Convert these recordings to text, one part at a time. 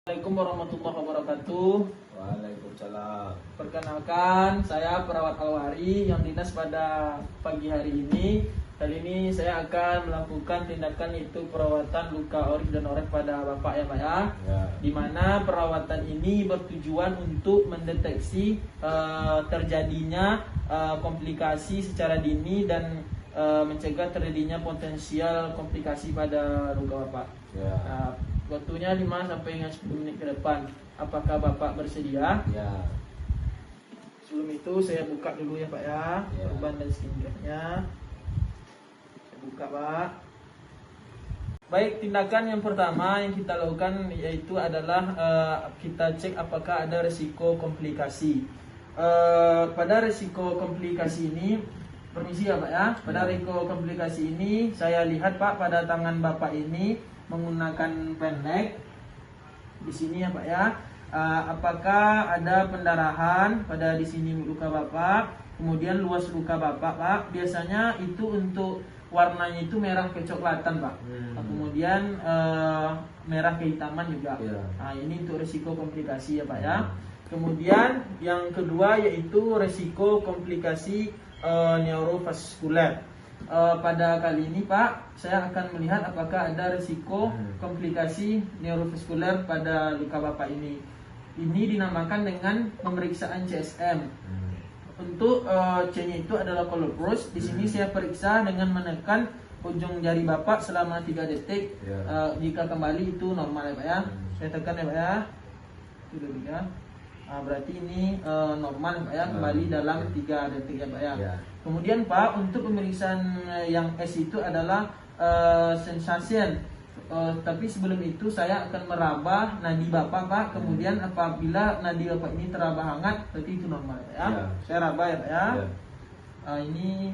Assalamualaikum warahmatullahi wabarakatuh. Waalaikumsalam. Perkenalkan, saya perawat Alwari yang dinas pada pagi hari ini. Kali ini saya akan melakukan tindakan yaitu perawatan luka orif dan oref pada Bapak ya Pak ya. Di mana perawatan ini bertujuan untuk mendeteksi terjadinya komplikasi secara dini dan mencegah terjadinya potensial komplikasi pada luka Bapak. Waktunya 5 sampai 10 menit ke depan. Apakah Bapak bersedia? Ya. Sebelum itu saya buka dulu ya Pak ya, perban dan skincare-nya. Saya buka Pak. Baik, tindakan yang pertama yang kita lakukan yaitu adalah kita cek apakah ada resiko komplikasi. Pada resiko komplikasi ini, permisi ya Pak ya. Pada resiko komplikasi ini saya lihat Pak pada tangan Bapak ini menggunakan pendek di sini ya Pak ya. Apakah ada pendarahan pada di sini luka Bapak, kemudian luas luka Bapak Pak. Biasanya itu untuk warnanya itu merah kecoklatan Pak. Kemudian merah kehitaman juga. Nah, ini untuk resiko komplikasi ya Pak ya. Kemudian yang kedua yaitu resiko komplikasi neurovaskuler. Pada kali ini Pak, saya akan melihat apakah ada risiko komplikasi neurovaskuler pada luka Bapak ini. Ini dinamakan dengan pemeriksaan CSM. Untuk C-nya itu adalah color pulse. Di sini saya periksa dengan menekan ujung jari Bapak selama 3 detik. Jika kembali itu normal ya Pak ya. Saya tekan ya Pak ya. Itu 3. Berarti ini normal ya Pak ya, kembali dalam 3 detik ya Pak ya. Kemudian Pak, untuk pemeriksaan yang S itu adalah sensation. Tapi sebelum itu saya akan meraba nadi Bapak Pak. Kemudian apabila nadi Bapak ini teraba hangat, berarti itu normal ya. Saya raba ya Pak ya. Ini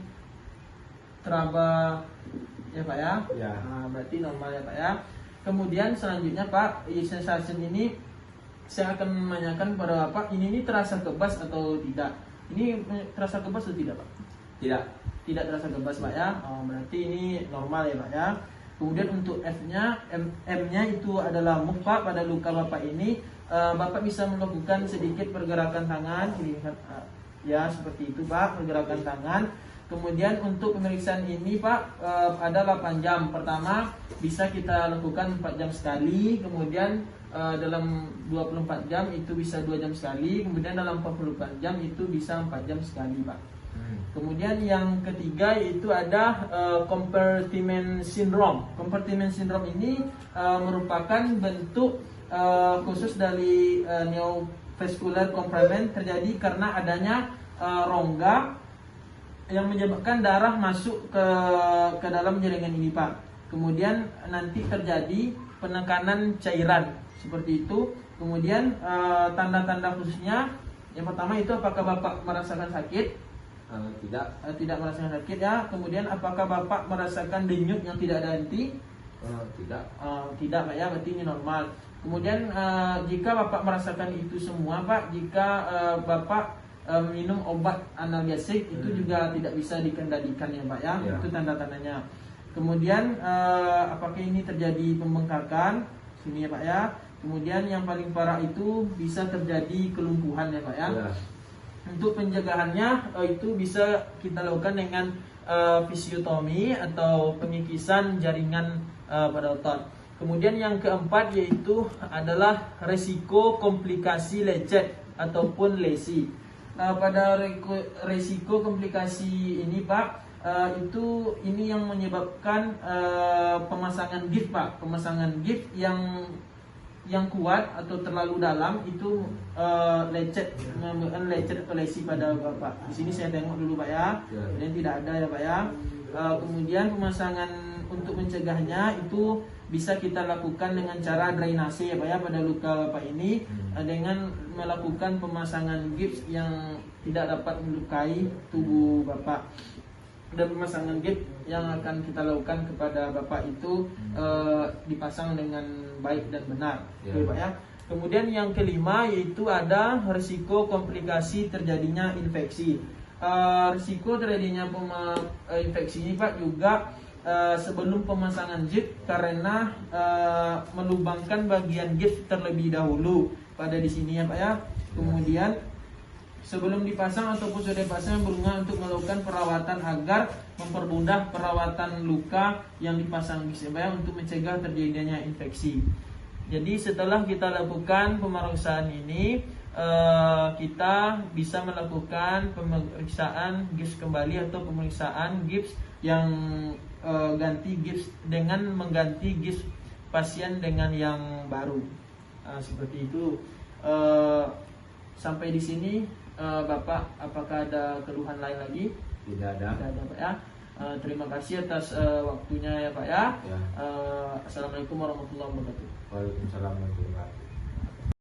teraba ya Pak ya. Berarti normal ya Pak ya. Kemudian selanjutnya Pak, sensation ini saya akan menanyakan kepada Bapak, ini terasa kebas atau tidak? Ini terasa kebas atau tidak Pak? Tidak terasa kebas Pak ya. Berarti ini normal ya Pak ya. Kemudian untuk M-nya itu adalah move Pak. Pada luka Bapak ini Bapak bisa melakukan sedikit pergerakan tangan. Ya seperti itu Pak, pergerakan tangan. Kemudian untuk pemeriksaan ini Pak ada 8 jam. Pertama bisa kita lakukan 4 jam sekali. Kemudian dalam 24 jam itu bisa 2 jam sekali. Kemudian dalam 44 jam itu bisa 4 jam sekali Pak. Kemudian yang ketiga yaitu ada compartment syndrome. Compartment syndrome ini merupakan bentuk khusus dari neovascular compartment terjadi karena adanya rongga yang menyebabkan darah masuk ke dalam jaringan ini Pak. Kemudian nanti terjadi penekanan cairan seperti itu. Kemudian tanda-tanda khususnya yang pertama itu apakah Bapak merasakan sakit? Tidak merasakan sakit ya. Kemudian apakah Bapak merasakan denyut yang tidak ada henti? Tidak Pak ya, berarti ini normal. Kemudian jika Bapak merasakan itu semua Pak, jika Bapak minum obat analgesik itu juga tidak bisa dikendalikan ya Pak ya. Itu tanda-tandanya. Kemudian apakah ini terjadi pembengkakan? Sini ya Pak ya. Kemudian yang paling parah itu bisa terjadi kelumpuhan ya Pak ya. Untuk pencegahannya itu bisa kita lakukan dengan fisiotomi atau pengikisan jaringan pada otot. Kemudian yang keempat yaitu adalah resiko komplikasi lecet ataupun lesi. Pada resiko komplikasi ini Pak, ini yang menyebabkan pemasangan gips Pak. Pemasangan gips yang kuat atau terlalu dalam itu lecet, menyebabkan lecet atau lesi pada Bapak. Di sini saya tengok dulu Pak ya. Dan tidak ada ya Pak ya. Kemudian pemasangan untuk mencegahnya itu bisa kita lakukan dengan cara drainase ya Pak ya pada luka Bapak ini, dengan melakukan pemasangan gips yang tidak dapat melukai tubuh Bapak. Dan pemasangan gips yang akan kita lakukan kepada Bapak itu dipasang dengan baik dan benar, Pak ya. Kemudian yang kelima yaitu ada risiko komplikasi terjadinya infeksi. Risiko terjadinya infeksi ini Pak juga sebelum pemasangan gips karena melubangkan bagian gips terlebih dahulu pada di sini ya Pak ya. Kemudian sebelum dipasang ataupun sudah dipasang berusaha untuk melakukan perawatan agar mempermudah perawatan luka yang dipasang gips ya Pak ya, untuk mencegah terjadinya infeksi. Jadi setelah kita lakukan pemeriksaan ini, kita bisa melakukan pemeriksaan gips kembali atau pemeriksaan gips yang ganti gips dengan mengganti gips pasien dengan yang baru. Seperti itu. Sampai di sini Bapak, apakah ada keluhan lain lagi? Tidak ada. Tidak ada Pak ya. Terima kasih atas waktunya ya Pak ya. Ya. Assalamualaikum warahmatullahi wabarakatuh. Waalaikumsalam warahmatullahi wabarakatuh.